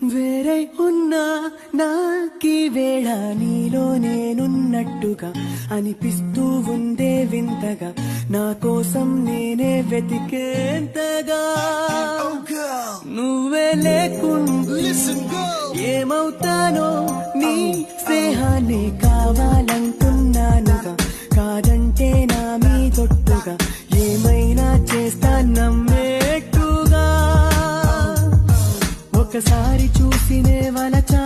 వేరే ఉన్నా నాకీ వేళ నీలో నేనున్నట్టుగా అనిపిస్తూ ఉందే వింతగా నా కోసం నేనే వెతికేంతగా నువ్వే లేకుండా ఏమవుతానో నీ స్నేహాన్ని కావాలంటున్నానుగా కాదంటే నా మీ తొట్టుగా ఏమైనా చేస్తా నమ్మేట్టుగా ఒకసారి చూసినే వలచా